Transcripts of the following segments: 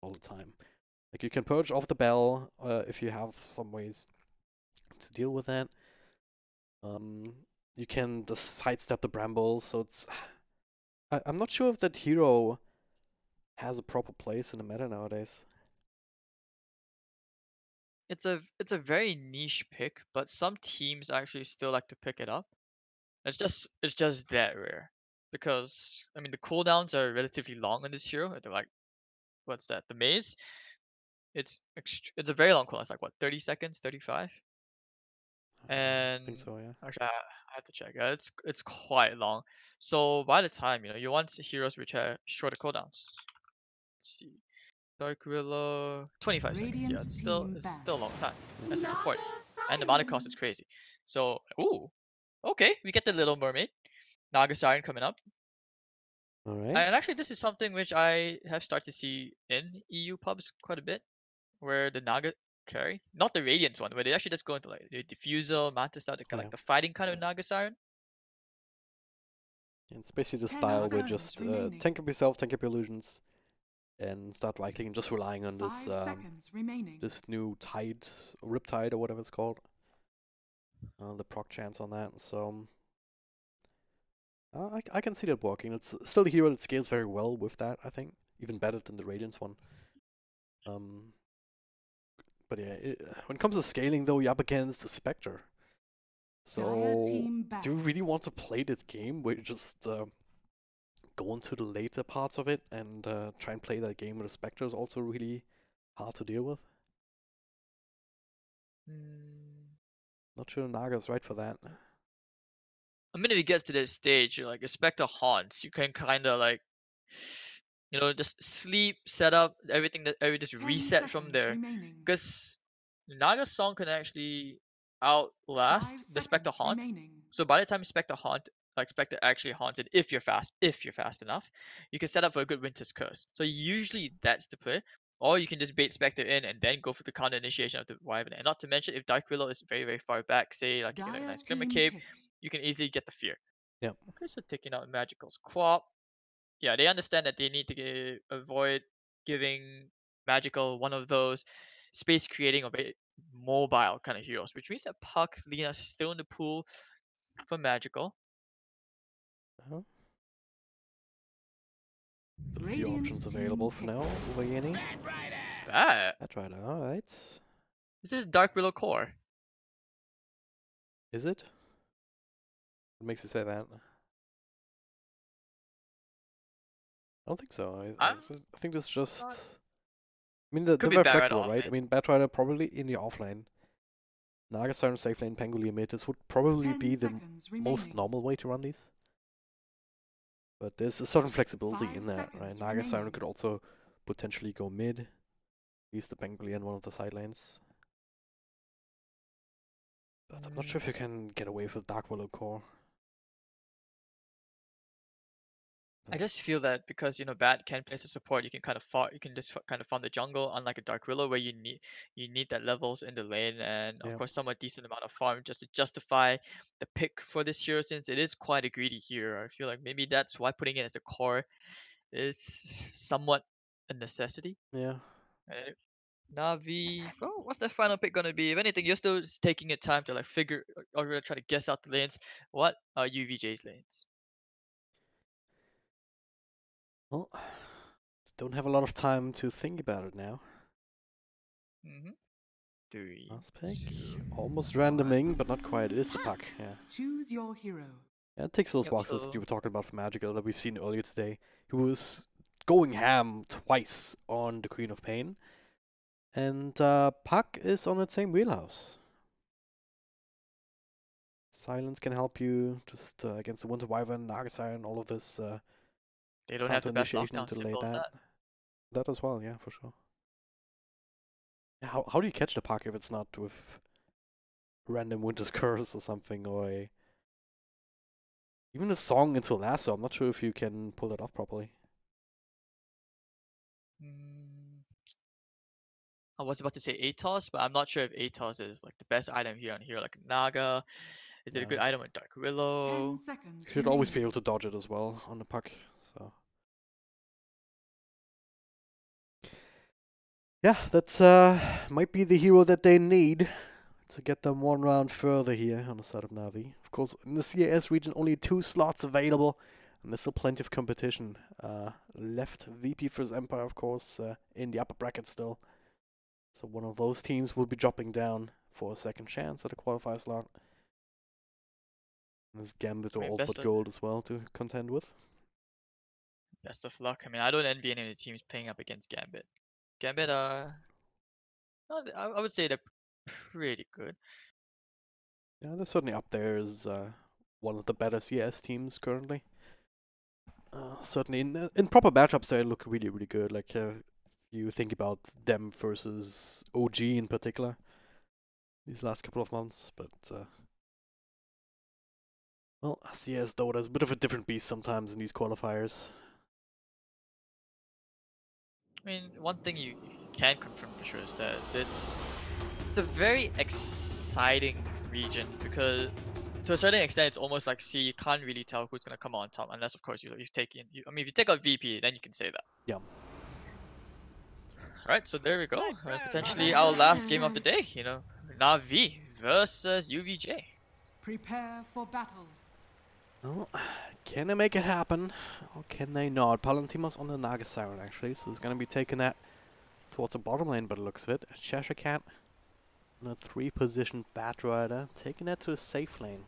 all the time. Like you can purge off the bell if you have some ways to deal with that. You can just sidestep the brambles, so it's... I'm not sure if that hero has a proper place in the meta nowadays. It's a very niche pick, but some teams actually still like to pick it up. It's just that rare. Because I mean the cooldowns are relatively long on this hero. They're like, what's that? The maze? It's a very long cooldown. It's like what, 30 seconds, 35? I think And so, yeah. actually I have to check. It's quite long. So by the time, you want heroes which have shorter cooldowns. Let's see. Dark Willow, 25 seconds. Yeah, it's still a long time as a support. And the mana cost is crazy. So, ooh, okay, we get the Little Mermaid. Naga Siren coming up. All right. And actually, this is something which I have started to see in EU pubs quite a bit, where the Naga carry, not the Radiance one, where they actually just go into like the Diffusal, Manta stuff, like the fighting kind of Naga Siren. It's basically the style where just tank up yourself, tank up your illusions, and start right-clicking, just relying on this this new Tide, Riptide or whatever it's called. The proc chance on that, so I can see that working. It's still a hero that scales very well with that, I think. Even better than the Radiance one. But yeah, when it comes to scaling though, you're up against the Spectre. So, do you really want to play this game where you just go into the later parts of it and try and play that game with the Spectre is also really hard to deal with? Not sure Naga's right for that. A minute it gets to this stage, like a Spectre haunts, you can kind of like, just sleep, set up everything just reset from there. Because Naga's song can actually outlast the Spectre haunt. So by the time Spectre actually haunted, if you're fast enough, you can set up for a good Winter's Curse. So usually that's the play. Or you can just bait Spectre in and then go for the counter initiation of the Wyvern. And not to mention, if Dark Willow is very, very far back, say like in a nice Glimmer Cave, you can easily get the Fear. Yep. Okay, so taking out Magical's Quap. Yeah, they understand that they need to avoid giving Magical one of those space creating or very mobile kind of heroes, which means that Puck, Lina is still in the pool for Magical. A few options available for now. Uvajenie. Batrider, alright. This is Dark Willow Core. Is it? What makes you say that? I don't think so. I think this just... I mean, they're very flexible, right? I mean, Batrider probably in the offlane. Naga Siren safe lane, Pangolier mid. This would probably be the most normal way to run these. But there's a certain flexibility in that, right? Naga Siren could also potentially go mid. Use the Pangolier in one of the side lanes. But I'm not sure if you can get away with Dark Willow core. I just feel that because Bat can play as a support, you can just kind of farm the jungle, unlike a Dark Willow where you need that levels in the lane and of course somewhat decent amount of farm just to justify the pick for this hero, since it is quite a greedy hero. I feel like maybe that's why putting it as a core is somewhat a necessity. Yeah. NaVi, well, what's the final pick gonna be? If anything, you're still taking your time to like figure or try to guess out the lanes. What are UVJ's lanes? Well, don't have a lot of time to think about it now. 3. Last pick. Almost randoming, but not quite. It is the Puck, yeah. Choose your hero. Yeah, it takes those boxes that you were talking about for Magical that we've seen earlier today. He was going ham twice on the Queen of Pain. And Puck is on that same wheelhouse. Silence can help you just against the Winter Wyvern, Naga Siren, all of this. They don't have the best lockdown, to lay simple as that. That as well, yeah, for sure. How do you catch the Puck if it's not with random Winter's Curse or something, or even a song into Lasso? I'm not sure if you can pull that off properly. I was about to say Atos, but I'm not sure if Atos is like the best item here on here, like Naga. Is it a good item with Dark Willow? 10 seconds. You should always be able to dodge it as well on the Puck, so. Yeah, that's might be the hero that they need to get them one round further here on the side of NaVi. Of course, in the CIS region, only 2 slots available, and there's still plenty of competition left. VP vs Empire, of course, in the upper bracket still. So one of those teams will be dropping down for a second chance at a qualifier slot. And there's Gambit or All But Gold as well to contend with. Best of luck. I mean, I don't envy any of the teams playing up against Gambit. Gambit, I would say they're pretty good. Yeah, they're certainly up there as one of the better CS teams currently. Certainly in proper matchups they look really, really good. Like you think about them versus OG in particular these last couple of months, but well, CS Dota is a bit of a different beast sometimes in these qualifiers. I mean, one thing you can confirm for sure is that it's a very exciting region because to a certain extent it's almost like you can't really tell who's gonna come on top unless of course you take in. I mean, if you take out VP, then you can say that. Yeah. Right, so there we go. Potentially our last game of the day. You know, NaVi versus Uvajenie. Prepare for battle. Well, can they make it happen, or can they not? Palantinos on the Naga Siren actually, so he's gonna be taking that towards the bottom lane by the looks of it. Cheshire Cat on a 3-position Batrider, taking that to a safe lane.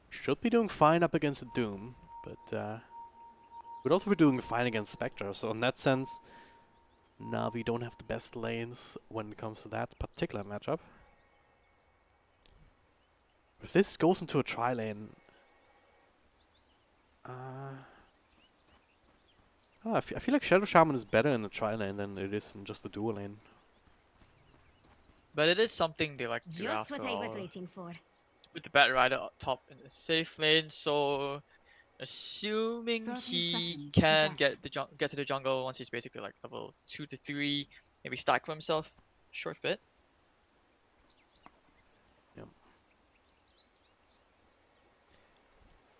Should be doing fine up against the Doom, but would also be doing fine against Spectre, so in that sense, NaVi don't have the best lanes when it comes to that particular matchup. If this goes into a tri-lane, I feel like Shadow Shaman is better in the tri-lane than it is in just the dual lane. But it is something they like to do after all. With the Batrider up top in the safe lane, so assuming he can get to the jungle once he's basically like level 2 to 3, maybe stack for himself short bit. Yep.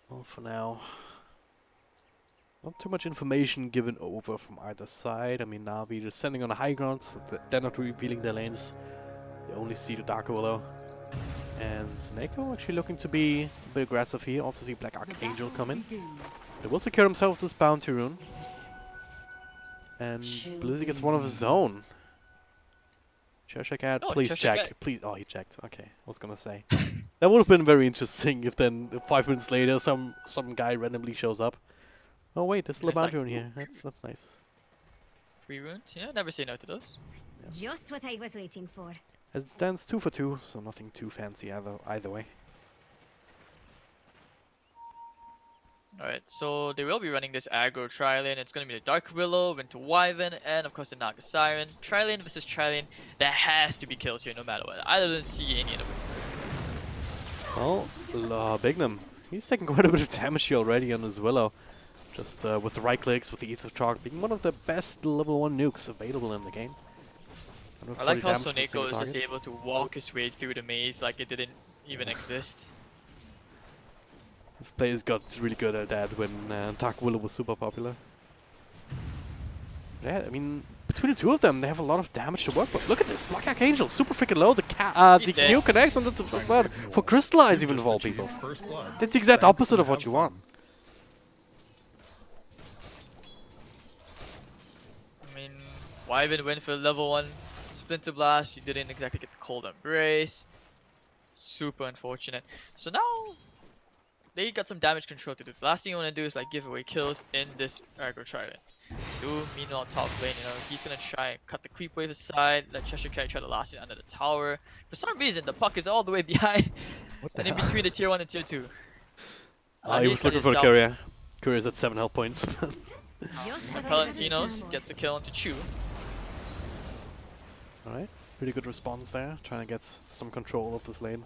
Well, for now, not too much information given over from either side. I mean, NaVi just standing on the high ground, so they're not revealing their lanes. They only see the Dark Willow. And Snako actually looking to be a bit aggressive here. Also see Black Archangel come in. They will secure himself this bounty rune. And Blizzy gets one of his own. Cheshire Cat, please check. Please. Oh, he checked. Okay, I was gonna say. That would have been very interesting if then 5 minutes later some guy randomly shows up. Oh wait, there's still a bounty rune here. That's nice. 3 runes? Yeah, never say no to those. Yeah. Just what I was waiting for. It stands 2 for 2, so nothing too fancy either way. Alright, so they will be running this aggro tri-lane. It's going to be the Dark Willow, Winter Wyvern, and of course the Naga Siren. Tri-lane versus tri-lane. There has to be kills here no matter what. I don't see any of them. Well, Bignum, he's taking quite a bit of damage here already on his Willow. Just with the right clicks, with the Ether Chalk being one of the best level 1 nukes available in the game. I like how Soneko is just able to walk his way through the maze like it didn't even exist. This player's got really good at that when Dark Willow was super popular. Yeah, I mean, between the two of them, they have a lot of damage to work with. Look at this, Black Archangel, super freaking low. The Q connects, and that's the first blood for Crystallize, even of all people. That's the exact opposite of what you want. I mean, Wyvern went for level 1 Splinter Blast. You didn't exactly get the Cold Embrace. Super unfortunate. So now they got some damage control to do. The last thing you want to do is like give away kills in this aggro tri-lane. Meanwhile top lane, you know, he's gonna try and cut the creep wave aside, let Cheshire Cat try to last it under the tower. For some reason the puck is all the way behind and in between the tier 1 and tier 2. He was looking for the courier. Courier's at 7 health points. Palantinos gets a kill onto Chu. Alright, pretty good response there, trying to get some control of this lane.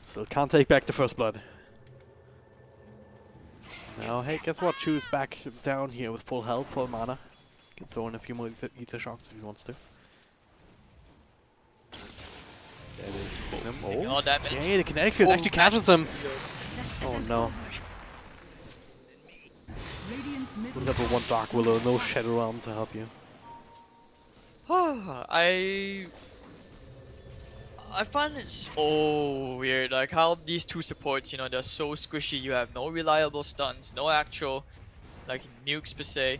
Still can't take back the first blood. Now, hey, guess what? Chu's back down here with full health, full mana. Can throw in a few more Ether Shocks if he wants to. There it is. Oh, yeah, the kinetic field actually catches him. Oh no. Level 1 Dark Willow, no Shadow Realm to help you. I find it so weird, like how these two supports, you know, they're so squishy. You have no reliable stuns, no actual like nukes per se.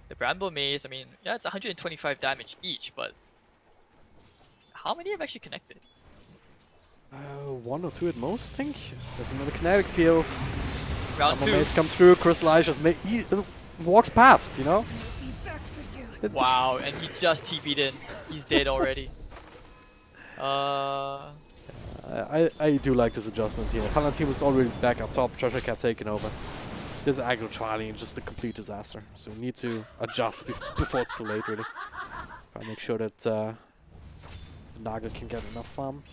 The Bramble Maze, I mean, yeah, it's 125 damage each, but how many have actually connected? 1 or 2 at most, I think. Yes, there's another kinetic field. Round 2. Maze comes through. Crystallize just walks past, you know. Wow, and he just TP'd in. He's dead already. I do like this adjustment here. Palantir was already back up top. Treasure Cat taking over. This aggro trialing is just a complete disaster. So we need to adjust before it's too late, really. Try to make sure that the Naga can get enough farm.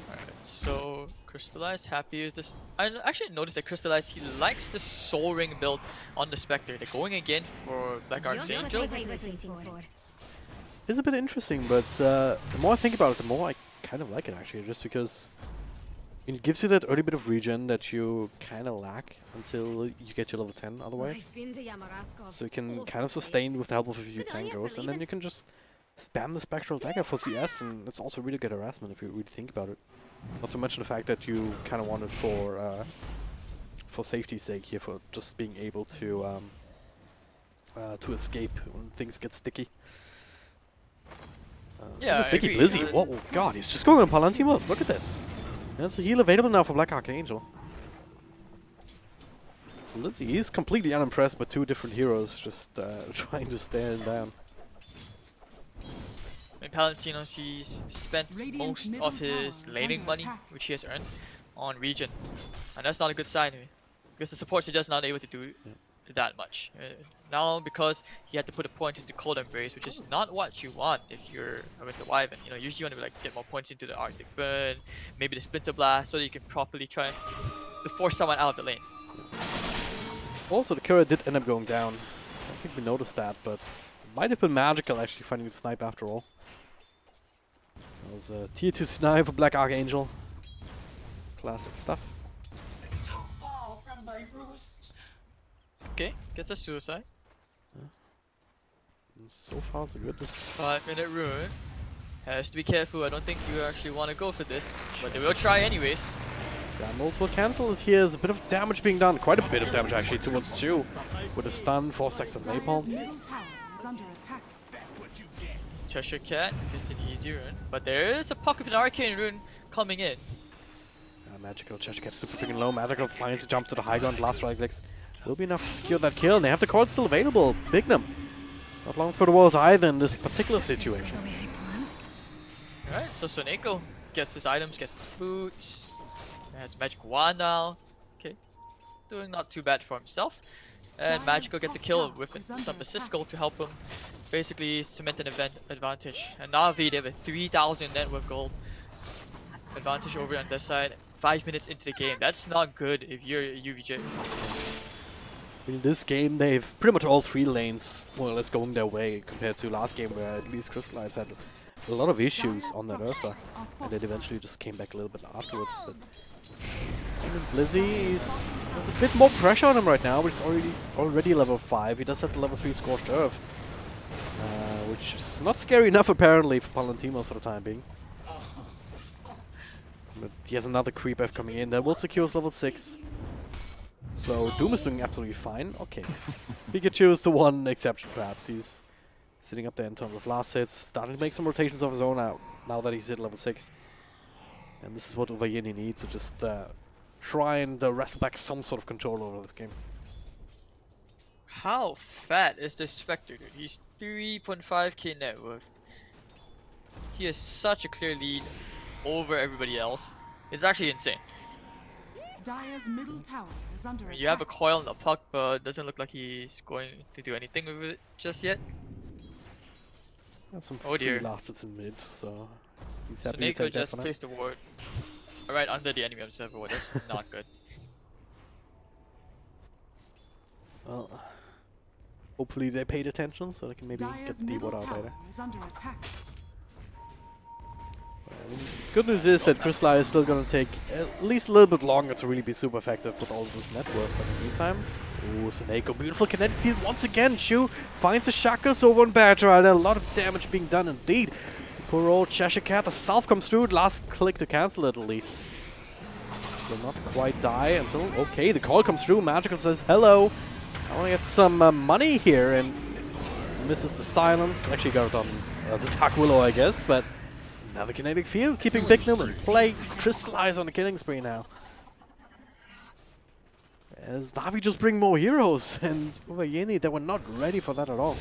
Alright, so Crystallize happy with this. I actually noticed that Crystallize, he likes the Soul Ring build on the Spectre. They're going again for Black Archangel. It's a bit interesting, but the more I think about it, the more I kind of like it actually, just because it gives you that early bit of regen that you kind of lack until you get to level 10 otherwise. So you can kind of sustain with the help of a few tangos, and then you can just spam the Spectral Dagger for CS, and it's also really good harassment if you really think about it. Not to mention the fact that you kind of want it for safety's sake here, for just being able to escape when things get sticky. Yeah, sticky Blizzy. Whoa, God, he's just going on Palantimos. Look at this. There's a heal available now for Black Archangel. Blizzy, he's completely unimpressed by 2 different heroes just trying to stare him down. I mean, Palatinos, he's spent most of his laning money, which he has earned, on regen. And that's not a good sign, because the supports are just not able to do that much. Now, because he had to put a point into Cold Embrace, which is not what you want if you're with the Wyvern. You know, usually you want to like get more points into the Arctic Burn, maybe the Splinter Blast, so that you can properly try to force someone out of the lane. Also, the Kira did end up going down. I don't think we noticed that, but it might have been magical actually finding the snipe after all. That was a tier 2 snipe for Black Archangel. Classic stuff. Okay, gets a suicide. So far so good. This 5-minute rune. Has to be careful, I don't think you actually want to go for this, but they will try anyways. Brambles will cancel it here. There's a bit of damage being done. Quite a bit of damage actually towards Chu. With a stun, 4 stacks of napalm. Cheshire Cat gets an easy rune, but there is a pocket of an arcane rune coming in. Magical Cheshire Cat super freaking low. Magical finds a jump to the high ground. Last right clicks will be enough to secure that kill. And they have the card still available. Bignum. Not long for the world either in this particular situation. Alright, so Soneko gets his items, gets his boots. Has Magic Wand now. Okay. Doing not too bad for himself. And Magical gets a kill with some assist gold to help him basically cement an advantage. And NaVi, they have a 3,000 net worth gold advantage over on this side. 5 minutes into the game. That's not good if you're UVJ. In this game, they've pretty much all 3 lanes more or less going their way compared to last game where at least Crystallize had a lot of issues on that Ursa. And then eventually just came back a little bit afterwards. But Blizzy, there's a bit more pressure on him right now, but he's already level 5. He does have the level 3 Scorched Earth, which is not scary enough apparently for Palantimos for the time being. But he has another creep F coming in that will secure his level 6. So Doom is doing absolutely fine. Okay. Pikachu is the one exception perhaps. He's sitting up there in terms of last hits, starting to make some rotations of his own now that he's hit level 6. And this is what Uvajenie needs to just try and wrestle back some sort of control over this game. How fat is this Spectre, dude? He's 3.5k net worth. He has such a clear lead over everybody else. It's actually insane. Dire's middle tower is under attack. You have a coil and a puck, but it doesn't look like he's going to do anything with it just yet. Got some free last hits in mid, so he's happy to Soneko take just placed a ward right under the enemy observer. That's not good. Well, hopefully they paid attention so they can maybe get the D-ward out later. Good news is that Crystallize is still going to take at least a little bit longer to really be super effective with all of this network, but in the meantime, Ooh, Seneko, beautiful kinetic field once again. Shu finds the shackles over on Badger. A lot of damage being done indeed. Poor old Cheshire Cat, the self comes through. Last click to cancel it at least. Will not quite die until, okay, the call comes through. Magical says hello. I want to get some money here, and misses the silence. Actually got it on the Dark Willow, I guess, but another kinetic field, keeping Bignum in play. Crystallize on the killing spree now. As NaVi just bring more heroes, and Uvajenie, they were not ready for that at all.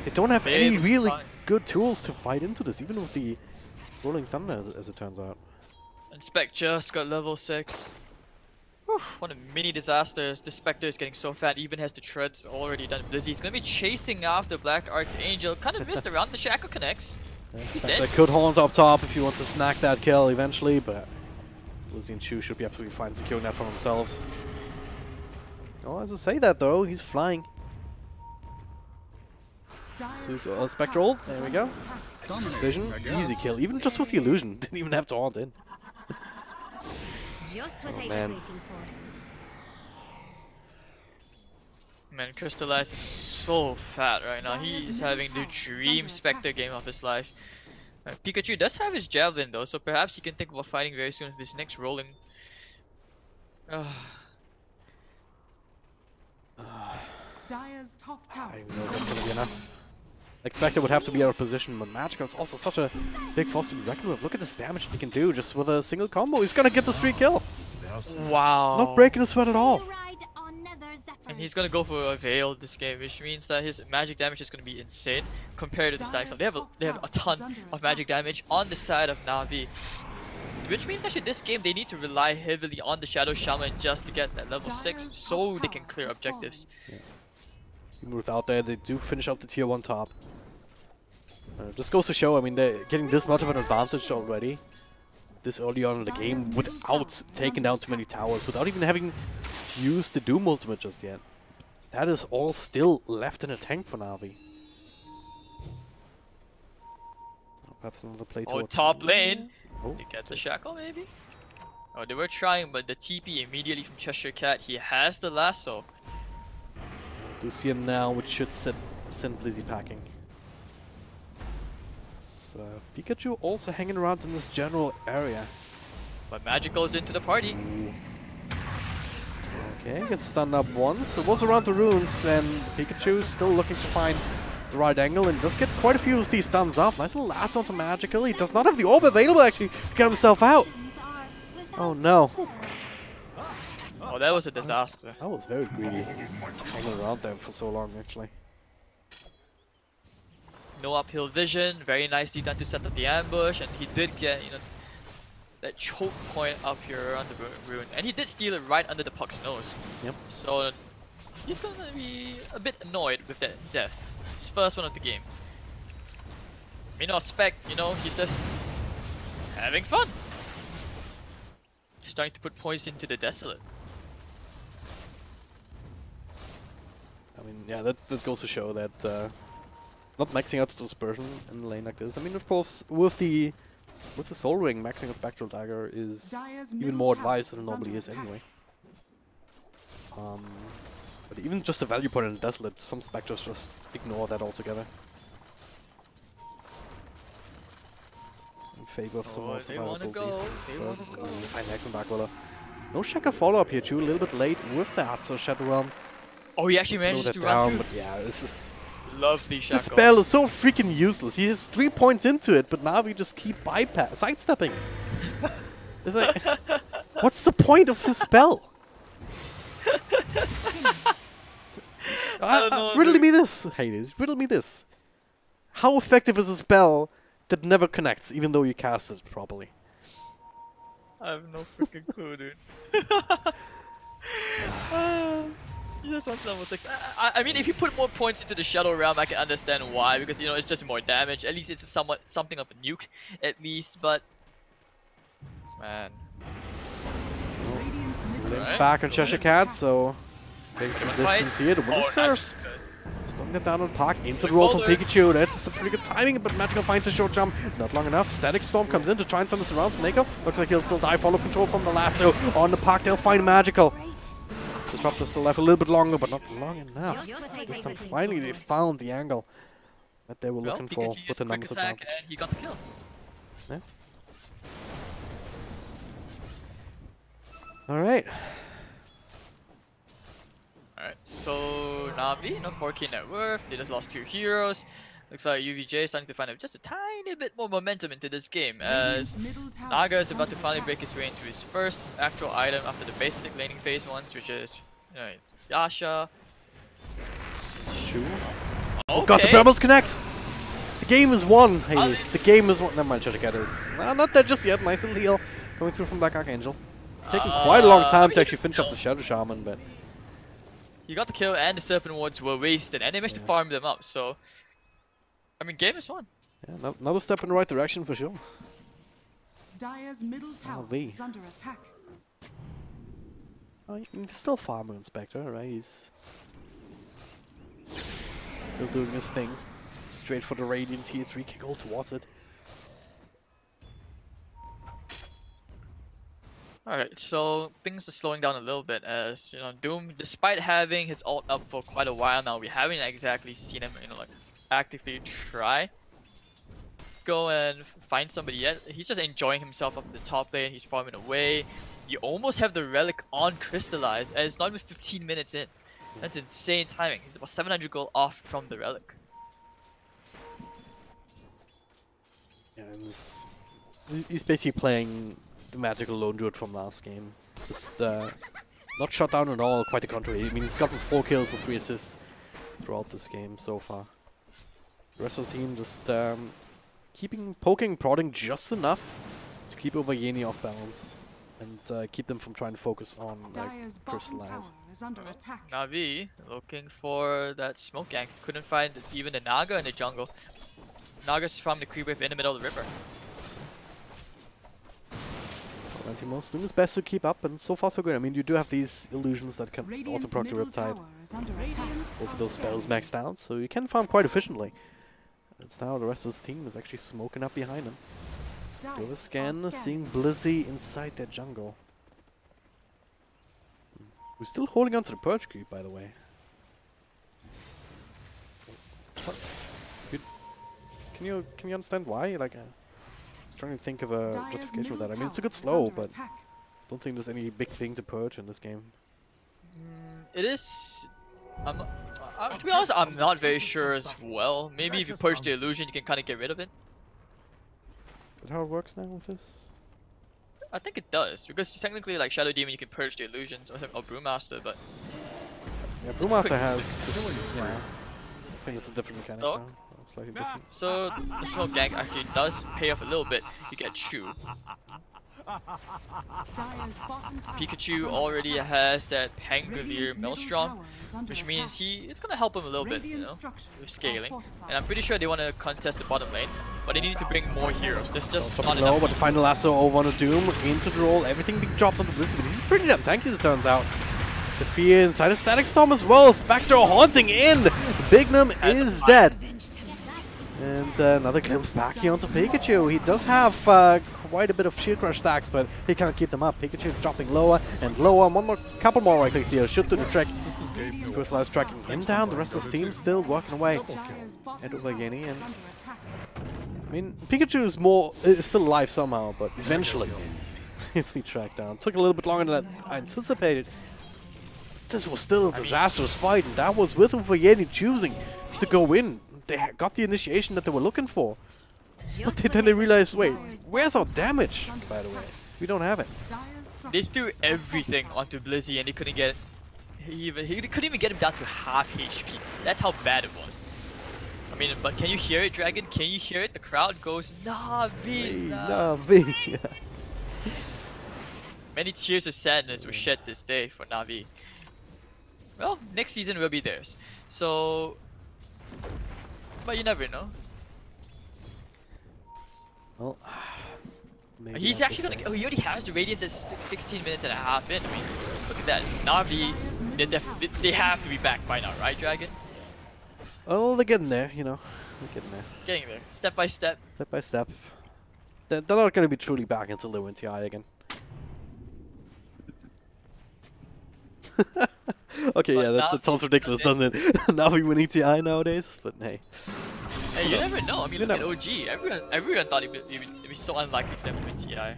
They don't have any really good tools to fight into this, even with the Rolling Thunder, as it turns out. And Spec just got level 6. Whew, what a mini disaster. The Spectre is getting so fat, even has the treads already done. Blizzy's gonna be chasing after Black Archangel. Kind of missed around, the Shackle connects. He's dead. They could horns up top if he wants to snack that kill eventually, but Blizzy and Shu should be absolutely fine securing that for themselves. Oh, as I say that though, he's flying. Spectral, there we go. Vision, easy kill, even just with the illusion. Didn't even have to haunt in. Just what I was man. waiting for. Man, Crystallize is so fat right now. He is having the dream Spectre game of his life. Pikachu does have his Javelin though, so perhaps he can think about fighting very soon with his next rolling. Dire's top tower. I don't know if that's going to be enough. Expected would have to be out of position, but Magical is also such a big force to be reckoned with. Look at this damage he can do just with a single combo. He's going to get this free kill. Wow. Not breaking a sweat at all. And he's gonna go for a Veil this game, which means that his magic damage is gonna be insane compared to the stacks. They have a ton of magic damage on the side of NaVi, which means actually this game they need to rely heavily on the Shadow Shaman just to get that level 6 so they can clear objectives. Yeah. Even without that, they do finish up the tier 1 top. Just goes to show, I mean, they're getting this much of an advantage already this early on in the game without taking down too many towers, without even having to use the Doom ultimate just yet. That is all still left in a tank for NaVi. Perhaps another play towards top lane. Oh. You get the Shackle maybe? Oh, they were trying, but the TP immediately from Cheshire Cat. He has the lasso. Do see him now, which should send Blizzy packing. Pikachu also hanging around in this general area. But Magical is into the party. Ooh. Okay, gets stunned up once. It was around the runes, and Pikachu still looking to find the right angle and does get quite a few of these stuns off. Nice little lasso onto Magical. He does not have the orb available actually to get himself out. Oh no. Oh, that was a disaster. That was very greedy. Hanging around there for so long actually. No uphill vision, very nicely done to set up the ambush, and he did get, you know, that choke point up here on the rune, and he did steal it right under the Puck's nose. Yep. So he's gonna be a bit annoyed with that death. His first one of the game. Meanwhile, Spec, you know, he's just having fun. Starting to put points into the Desolate. I mean, yeah, that goes to show that not maxing out the dispersion in a lane like this. I mean, of course, with the Soul Ring, maxing out Spectral Dagger is even more advised than it normally is anyway. But even just a value point in the Desolate, some Spectres just ignore that altogether. In favor of some more survivability. Fine next and back Willow. No Shackle follow-up here too, a little bit late with that, so Shadow Realm. Oh, he actually managed to run through. But yeah, this is... Lovely Shackle. The spell is so freaking useless. He has 3 points into it, but now we just keep sidestepping. It's like, what's the point of this spell? Riddle me this, haters. Riddle me this. How effective is a spell that never connects, even though you cast it properly? I have no freaking clue, dude. He just wants level 6. I mean, if you put more points into the Shadow Realm, I can understand why, because you know it's just more damage. At least it's something of a nuke, at least. But man, Link's back on Cheshire Cat, so takes some distance here. The Winter's Curse. Slowing it down on Park into the roll from Pikachu. That's some pretty good timing, but Magical finds a short jump. Not long enough. Static Storm comes in to try and turn this around. Seneko looks like he'll still die. Follow control from the lasso on the Park. They'll find Magical. Disruptor still left a little bit longer, but not long enough. This time finally they found the angle that they were looking for with the numbers advantage. And he got the kill. Yeah. Alright. Alright, so NaVi, 4k net worth, they just lost 2 heroes. Looks like Uvajenie starting to find just a tiny bit more momentum into this game as Naga is about to finally break his way into his first actual item after the basic laning phase once, which is Yasha. Sure. Oh god, the Pebbles connect! The game is won, Hades. The game is won. Never mind, Shadowcat is not there just yet. Nice and heal coming through from Black Archangel. Taking quite a long time to actually finish up the Shadow Shaman, but he got the kill and the Serpent Wards were wasted, and they managed to farm them up. So, I mean, game is won. Yeah, another step in the right direction for sure. Dire's middle tower is under attack. Oh, he's still farming Inspector, right? He's still doing his thing. Straight for the Radiant here, 3k gold towards it. Alright, so things are slowing down a little bit as, Doom, despite having his ult up for quite a while now, we haven't exactly seen him, like, actively try go and find somebody yet. He's just enjoying himself up the top lane, he's farming away. You almost have the relic on Crystallize, and it's not even 15 minutes in. That's insane timing. He's about 700 gold off from the relic. Yeah, and he's basically playing the magical lone druid from last game. Just not shut down at all, quite the contrary. I mean, he's gotten 4 kills and 3 assists throughout this game so far. The rest of the team just poking, prodding just enough to keep Uvajenie off balance and keep them from trying to focus on Crystallize. NaVi looking for that smoke gank. Couldn't find even the Naga in the jungle. Naga's from the creep wave in the middle of the river. Antimos doing his best to keep up, and so far so good. I mean, you do have these illusions that can also proc the Riptide over those spells maxed out, so you can farm quite efficiently. It's now the rest of the team is actually smoking up behind him. Do a scan, seeing Blizzy inside their jungle. We're still holding on to the Purge creep, by the way. What? Can you understand why? Like, I was trying to think of a justification for that. I mean, it's a good slow, but don't think there's any big thing to purge in this game. It is. To be honest, I'm not very sure as well. Maybe if you purge the illusion, you can kind of get rid of it. Is that how it works now with this? I think it does, because technically, like Shadow Demon, you can purge the illusions, or Brewmaster, but yeah, Brewmaster has. Just, yeah, I think it's a different mechanic now. Slightly different. So the smoke gank actually does pay off a little bit. You get Chew. Pikachu already has that Pangolier Maelstrom, which means it's gonna help him a little bit, with scaling. And I'm pretty sure they want to contest the bottom lane, but they need to bring more heroes. There's just not enough. But the final lasso over on the Doom, into the roll, everything being dropped onto Blizzard. This is pretty damn tanky as it turns out. The fear inside a Static Storm as well. Spectre haunting in. Bignum is dead. And another glimpse back here onto Pikachu. He does have quite a bit of Shield Crush stacks, but he can't keep them up. Pikachu dropping lower and lower. Couple more right clicks here. Should do the trick. Crystallize tracking him down. The rest of the team still working away. And Uvajenie, and I mean, Pikachu is still alive somehow, but eventually, if we track down, took a little bit longer than I anticipated. This was still a disastrous fight, and that was with Uvajenie choosing to go in. They got the initiation that they were looking for. But then they realized, wait, where's our damage, by the way? We don't have it. They threw everything onto Blizzy and they couldn't get it. He couldn't even get him down to half HP. That's how bad it was. I mean, but can you hear it, Dragon? Can you hear it? The crowd goes, NaVi! NaVi! Many tears of sadness were shed this day for NaVi. Well, next season will be theirs. So... But you never know. Well, maybe he's actually gonna. Oh, he already has the Radiance at 16 minutes and a half in. I mean, look at that. NaVi, they have to be back by now, right, Dragon? Oh, they're getting there, They're getting there. Getting there, step by step. Step by step. They're not gonna be truly back until they win TI again. Okay, yeah, that sounds ridiculous, doesn't it? NaVi winning TI nowadays, but hey. Hey, you never know. I mean, look at OG. Everyone thought it'd be so unlikely for them to win TI. Yeah.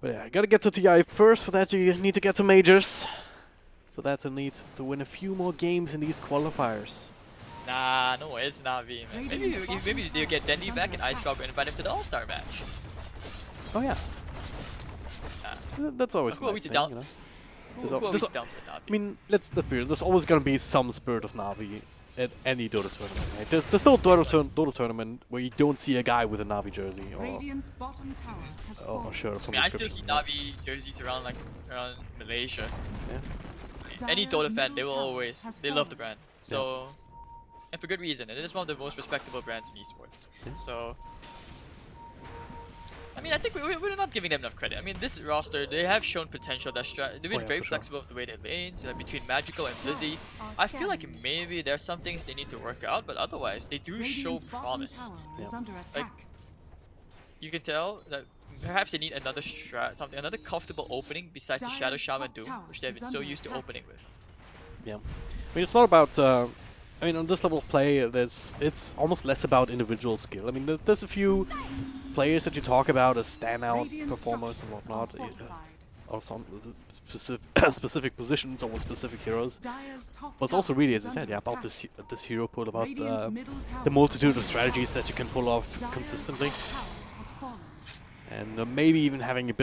But yeah, gotta get to TI first. For that, you need to get to majors. For that, you need to win a few more games in these qualifiers. Nah, no way, it's NaVi, man. Maybe they'll get Dendy back and Ice Frog and invite him to the All-Star match. Oh yeah. That's always cool, a nice thing, you know. I mean, let's be real. There's always gonna be some spirit of NaVi at any Dota tournament. Right? There's no Dota tournament where you don't see a guy with a NaVi jersey or shirt. I mean, I still see NaVi jerseys around Malaysia. Yeah. Any Dota fan, they love the brand. So, and for good reason. And it is one of the most respectable brands in esports. Yeah. So, I mean, I think we're not giving them enough credit. I mean, this roster, they have shown potential. They've been very flexible with the way they lanes, between Magical and Blizzy. I feel like maybe there's some things they need to work out, but otherwise, they do show promise. Like, you can tell that perhaps they need another another comfortable opening besides the Shadow Shaman Doom, which they've been so used to opening with. Yeah, I mean, it's not about. I mean, on this level of play, it's almost less about individual skill. I mean, there's a few players that you talk about as standout performers and whatnot, or some specific positions or specific heroes. But it's also really, as I said, about this hero pool, about the multitude of strategies that you can pull off consistently, and maybe even having a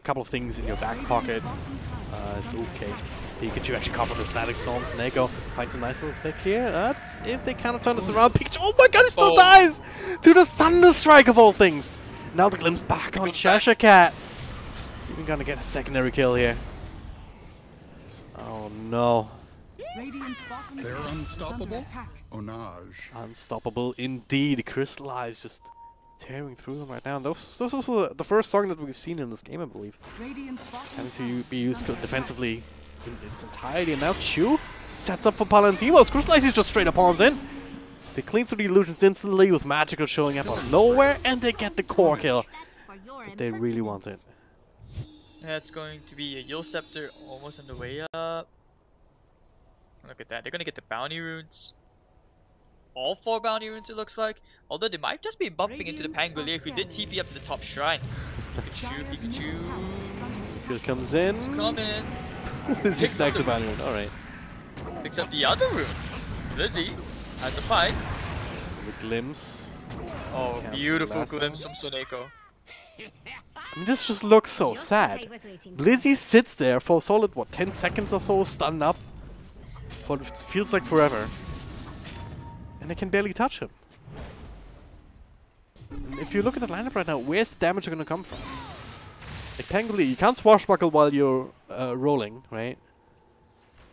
couple of things in your back pocket is okay. Pikachu actually covered the static storms. Neko finds a nice little pick here. That's if they kind of turn this around. Pikachu, oh my god, he still dies to the Thunder Strike of all things. Now the glimpse back on Cheshire Cat. Even gonna get a secondary kill here. Oh no. They're unstoppable. Onage. Unstoppable indeed. Crystallize just tearing through them right now. This was the first song that we've seen in this game, I believe. Having to be used defensively in its entirety, and now Chu sets up for Palantimos. Crystallize just straight up pawns in. They clean through the illusions instantly with Magical showing up out of nowhere, and they get the core kill that they really wanted. Yeah, it's going to be a Yule Scepter almost on the way up. Look at that, they're gonna get the bounty runes. All 4 bounty runes, it looks like. Although they might just be bumping into the Pangolier, who did TP up to the top shrine. Pikachu. Here comes in. It's coming. This is stacks the bounty rune, alright. Picks up the other rune. Blizzy has a fight. The glimpse. Oh, beautiful glimpse from Soneko. I mean, this just looks so sad. Blizzy sits there for a solid, what, 10 seconds or so, stunned up. What feels like forever. And they can barely touch him. And if you look at the lineup right now, where's the damage going to come from? Like Pangolier, you can't swashbuckle while you're rolling, right?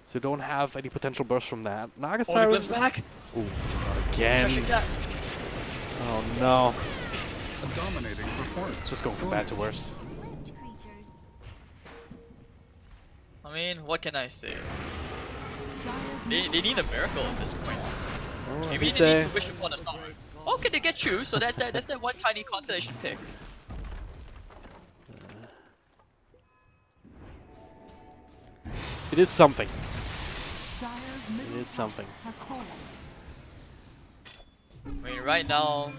So you don't have any potential burst from that. Nagasari. Oh, back. Ooh, again. Oh no. A dominating performance. It's just going from bad to worse. I mean, what can I say? They need a miracle at this point. Oh, maybe they need to wish upon a star. Okay, they get you, so that's that one tiny consolation pick. It is something. It is something. I mean, right now,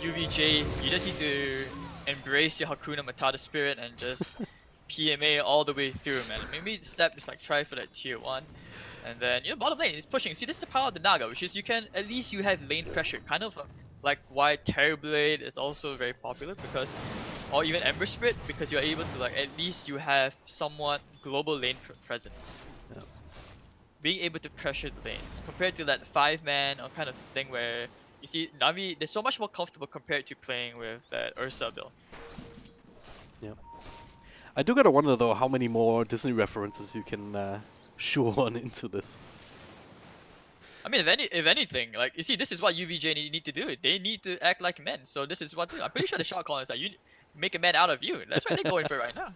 UVJ, you just need to embrace your Hakuna Matata spirit and just PMA all the way through, man. Maybe the step is like try for that tier 1. And then, you know, bottom lane is pushing. See, this is the power of the Naga, which is at least you have lane pressure. Kind of like why Terrorblade is also very popular, because, or even Ember Spirit, because you're able to, like, at least you have somewhat global lane presence. Yeah. Being able to pressure the lanes, compared to that 5-man or kind of thing where, you see, NaVi, they're so much more comfortable compared to playing with that Ursa build. Yeah. I do gotta wonder, though, how many more Disney references you can shoehorn into this. I mean, if anything, like, you see, this is what UVJ need to do. They need to act like men. So this is what I'm pretty sure the shot call is that you make a man out of you. That's what they're going for right now.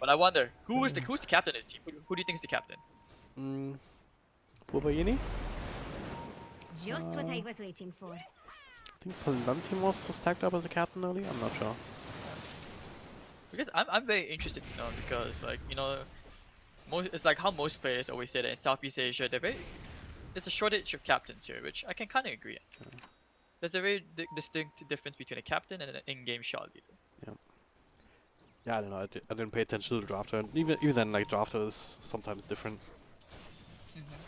But I wonder, who's the captain of this team? Who do you think is the captain? Uvajenie? Just what I was waiting for. I think Palantimos was tagged up as a captain early. I'm not sure. Because I'm very interested to know, because, like, you know, it's like how most players always say that in Southeast Asia, there's a shortage of captains here, which I can kind of agree on. There's a very distinct difference between a captain and an in-game shot leader. Yeah. Yeah, I don't know. I didn't pay attention to the drafter, and even then, like drafter is sometimes different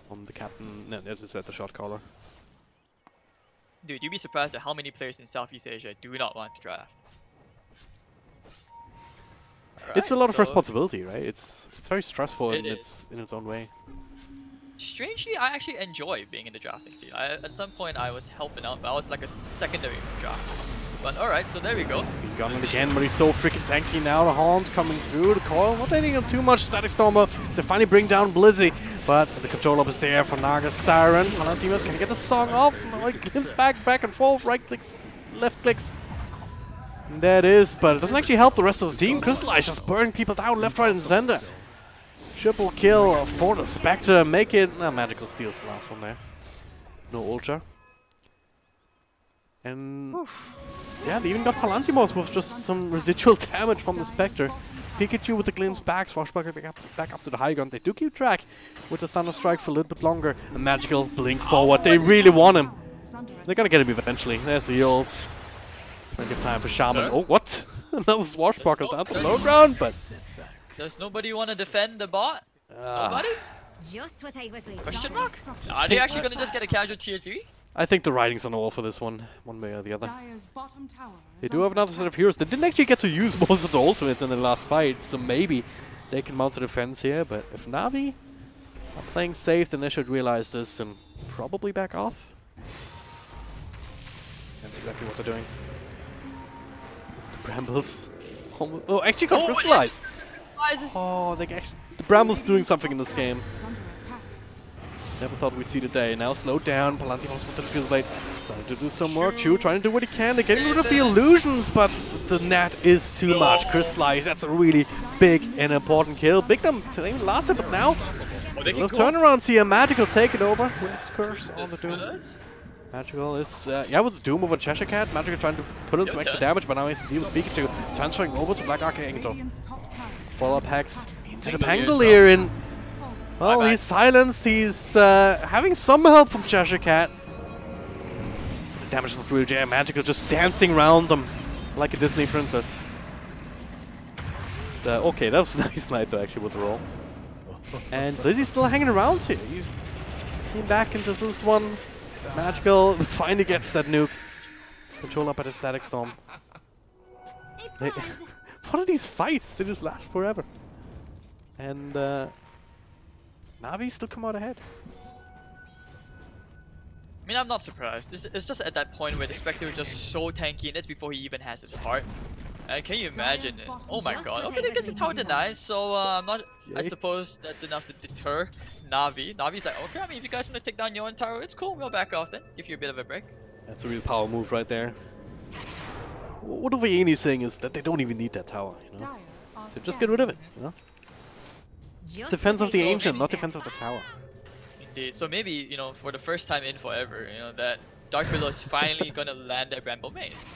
from the captain. No, as I said, the shot caller. Dude, you'd be surprised at how many players in Southeast Asia do not want to draft. It's a lot of responsibility, right? It's very stressful in its own way. Strangely, I actually enjoy being in the drafting scene. At some point, I was helping out, but I was like a secondary drafter. But alright, so there we go. Being gone again, but he's so freaking tanky now. The Haunt coming through the coil. Not letting him too much. Static Stormer to finally bring down Blizzy. But the control up is there for Naga Siren. Valentinus can get the song off. Like glimpse back and forth. Right clicks, left clicks. And there it is, but it doesn't actually help the rest of the team. Crystallize just burning people down left, right, and center. Triple kill for the Spectre. Make it. Magical steals the last one there. No Ultra. And yeah, they even got Palantimos with just some residual damage from the Spectre. Pikachu with the glimpse back, Swashbuckler back up to the high ground. They do keep track with the Thunder Strike for a little bit longer. A magical blink forward. They really want him. They're gonna get him eventually. There's the Eels. Plenty of time for Shaman. Oh, what? Another Swashbuckler down to the low ground, but does nobody want to defend the bot? Nobody? Just what I was waiting. Question mark? Are they actually gonna just get a casual tier 3? I think the writing's on the wall for this one way or the other. They do have another set of heroes. They didn't actually get to use most of the ultimates in the last fight, so maybe they can mount a defense here. But if Navi are playing safe, then they should realize this and probably back off. That's exactly what they're doing. The Brambles. Oh, actually got crystallized. Oh, the Brambles doing something in this game. Never thought we'd see the day. Now slowed down. Palantimos with the field blade. Trying to do some more. Chu trying to do what he can. They're getting rid of the illusions, but the net is too much. Crystallize. That's a really big and important kill. Big them last it, but now little turnarounds here. Magical take it over. Wind's Curse on the Doom. Magical is yeah, with the Doom over Cheshire Cat. Magical trying to put in some extra damage, but now he's to deal with Pikachu. Transferring over to Black Archangel. Follow-up hacks into the Pangolier in. Well, he's silenced. He's having some help from Cheshire Cat. The damage not really there. Magical just dancing around them like a Disney princess. So, okay, that was a nice night though, actually, with the roll. And Blizzy's still hanging around here. He's came back into this one. Magical finally gets that nuke. Control up at a Static Storm. What are these fights? They just last forever. And Navi still come out ahead. I mean, I'm not surprised. It's just at that point where the Spectre is just so tanky, and that's before he even has his heart. Can you imagine it? Oh my god. Okay, they get the tower denied, so I'm not. I suppose that's enough to deter Navi. Navi's like, okay, I mean, if you guys want to take down your own tower, it's cool. We'll back off then. Give you a bit of a break. That's a real power move right there. What Uvajenie is saying is that they don't even need that tower, you know? So just get rid of it, you know? Defense of the Ancient, not defense of the tower. Indeed. So maybe, you know, for the first time in forever, you know, that Dark Willow is finally gonna land their Bramble Maze.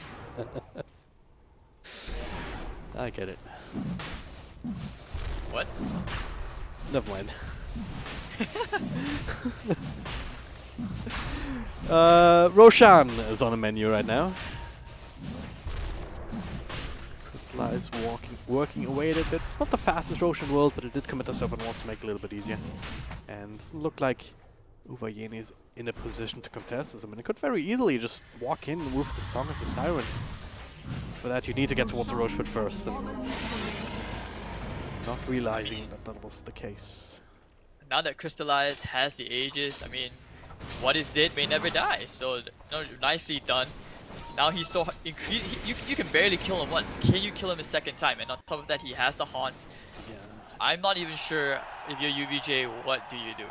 I get it. What? Never mind. Roshan is on the menu right now. Is working away at it. It's not the fastest Roshan world, but it did commit us up and wants to make it a little bit easier. And it doesn't look like Uvajenie is in a position to contest this. I mean, it could very easily just walk in and move the Song of the Siren. For that, you need to get towards the Roach Pit first. And not realizing that that was the case. Now that Crystallize has the Aegis, I mean, what is dead may never die. So, no, nicely done. Now he's so you can barely kill him once. Can you kill him a second time? And on top of that, he has the Haunt. Yeah. I'm not even sure if you're UVJ, what do you do?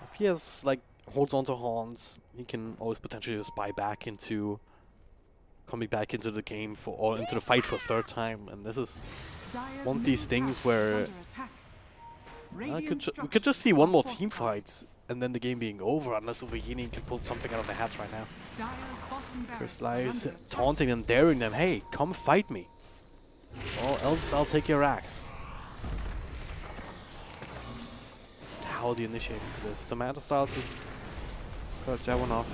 If he has like holds on to Haunts, he can always potentially just buy back into coming back into the game for or into the fight for a third time. And this is one of these things where we could just see one more team fight and then the game being over unless Uvajenie can pull something out of their hats right now. Crystallize taunting and daring them, hey, come fight me. Or else I'll take your axe. now the initiating to this. The Manta style to cut that one off.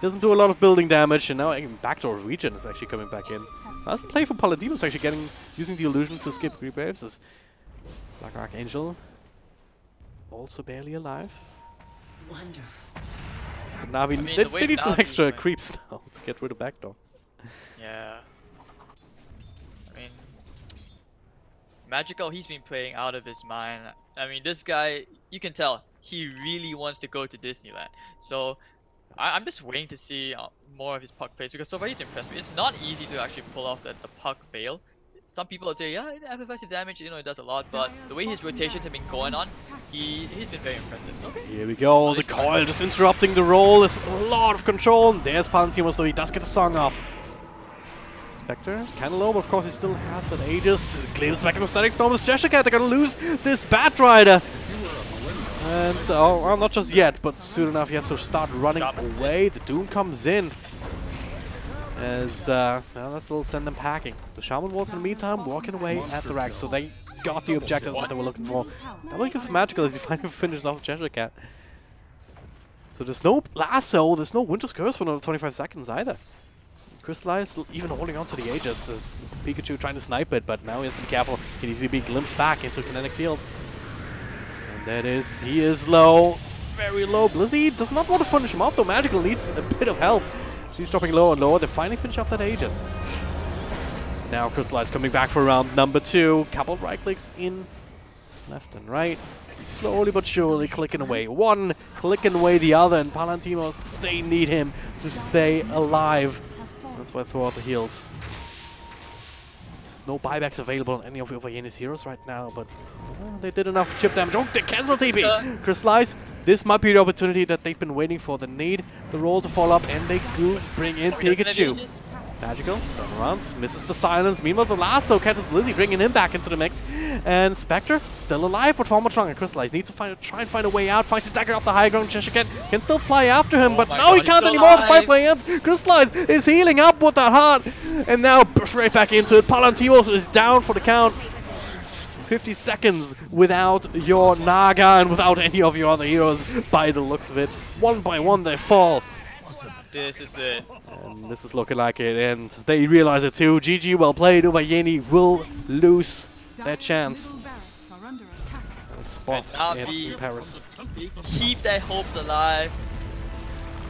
Doesn't do a lot of building damage, and now backdoor regen is actually coming back in. Nice play from Paladino's actually using the illusion to skip creep waves. This Black Archangel also barely alive. Wonderful. But NaVi, they need some extra creeps now to get rid of backdoor. Yeah. I mean, Magical, he's been playing out of his mind. I mean, this guy, you can tell, he really wants to go to Disneyland. So, I'm just waiting to see more of his puck plays, because so far he's impressed me. It's not easy to actually pull off the puck bail. Some people would say, yeah, it amplifies the damage, you know, it does a lot, but the way his rotations have been going on, he's been very impressive. So, okay. Here we go, the coil just interrupting the roll. There's a lot of control. There's Palantimos, though he does get the song off. Spectre, kind of low, but of course he still has that Aegis. Clears back in the Static Storm. It's Cheshire Cat, they're gonna lose this Batrider. And, oh, well, not just yet, but soon enough he has to start running away. The Doom comes in. As, well, that'll send them packing. The Shaman Waltz in the meantime walking away at the racks, so they got the objectives that they were looking for. Now looking for Magical as he finally finishes off Cheshire Cat. So there's no lasso, there's no Winter's Curse for another 25 seconds either. Crystallize even holding on to the Aegis as Pikachu trying to snipe it, but now he has to be careful. Can easily be glimpsed back into kinetic field. And that is, he is low, very low. Blizzy does not want to finish him off though. Magical needs a bit of help. So he's dropping lower and lower. They finally finish off that Aegis. Now Crystallize coming back for round number 2. Couple of right clicks in left and right. Slowly but surely clicking away. One clicking away the other, and Palantimos, they need him to stay alive. That's why I throw out the heals. There's no buybacks available on any of Uvajenie's heroes right now, but they did enough chip damage. Oh, they cancel TP! Crystallize, this might be the opportunity that they've been waiting for. They need the roll to fall up, and they do bring in Pikachu. Magical, turn around, misses the silence. Meanwhile, the lasso catches Blizzy, bringing him back into the mix. And Spectre, still alive with Formatron, and Crystallize needs to try and find a way out. Finds his dagger up the high ground. Cheshire Cat can still fly after him, but now he can't anymore. The 5 hands. Crystallize is healing up with that heart. And now right back into it. Palantimos is down for the count. 50 seconds without your Naga and without any of your other heroes by the looks of it. One by one they fall. This is it. And this is looking like it, and they realize it too. GG, well played. Uvajenie will lose their chance. A spot in Paris. Keep their hopes alive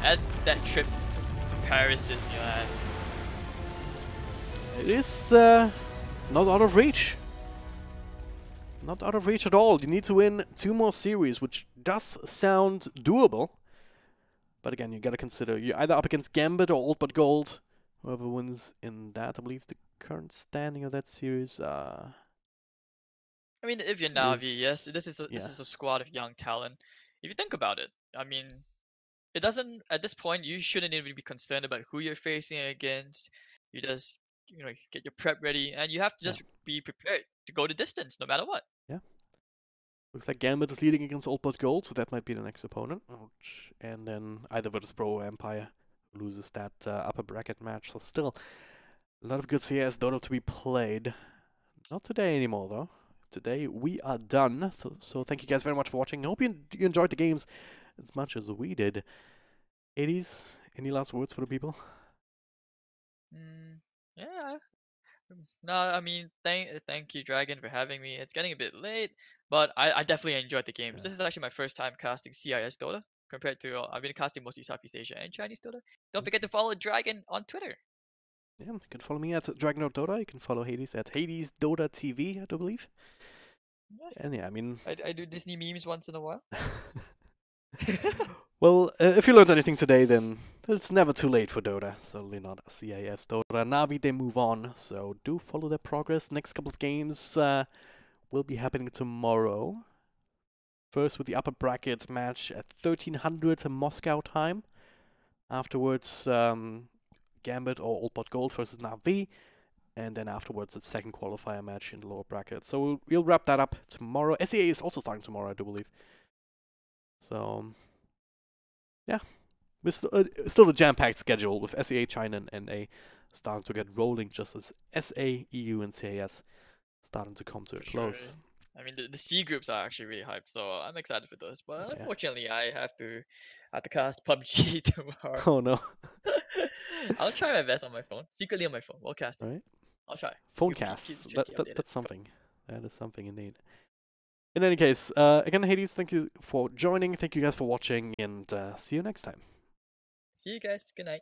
at that trip to Paris Disneyland. It is not out of reach. Not out of reach at all. You need to win 2 more series, which does sound doable. But again, you gotta consider you're either up against Gambit or Old But Gold. Whoever wins in that, I believe the current standing of that series. I mean, if you're NaVi, yes, this is a squad of young talent. If you think about it, I mean, it doesn't at this point. You shouldn't even be concerned about who you're facing against. You just get your prep ready, and you have to just be prepared to go the distance, no matter what. Yeah. Looks like Gambit is leading against Old But Gold, so that might be the next opponent. And then either Virtus Pro or Empire loses that upper bracket match. So still a lot of good CIS Dota to be played. Not today anymore, though. Today we are done. So thank you guys very much for watching. I hope you enjoyed the games as much as we did. 80s, any last words for the people? Yeah. No, I mean, thank you, Dragon, for having me. It's getting a bit late, but I definitely enjoyed the games. This is actually my first time casting CIS Dota, compared to I've been casting mostly Southeast Asia and Chinese Dota. Don't forget to follow Dragon on Twitter. Yeah, you can follow me at dragondrop. You can follow Hades at Hades Dota TV, I do believe. Yeah. And yeah, I mean, I do Disney memes once in a while. Well, if you learned anything today, then it's never too late for Dota. Certainly not CIS Dota. NaVi, they move on, so do follow their progress. Next couple of games will be happening tomorrow. First with the upper bracket match at 1300 Moscow time. Afterwards, Gambit or Old But Gold versus NaVi. And then afterwards, it's second qualifier match in the lower bracket. So we'll wrap that up tomorrow. SEA is also starting tomorrow, I do believe. So yeah, we're still a jam-packed schedule with SEA, China, and NA starting to get rolling, just as SA, EU, and CIS starting to come to a close. I mean, the C groups are actually really hyped, so I'm excited for those. But unfortunately, I have to cast PUBG tomorrow. Oh no. I'll try my best on my phone, secretly on my phone. We'll cast it. Right. I'll try. Phone casts. That's something. That is something indeed. In any case, again, Hades, thank you for joining. Thank you guys for watching, and see you next time. See you guys. Good night.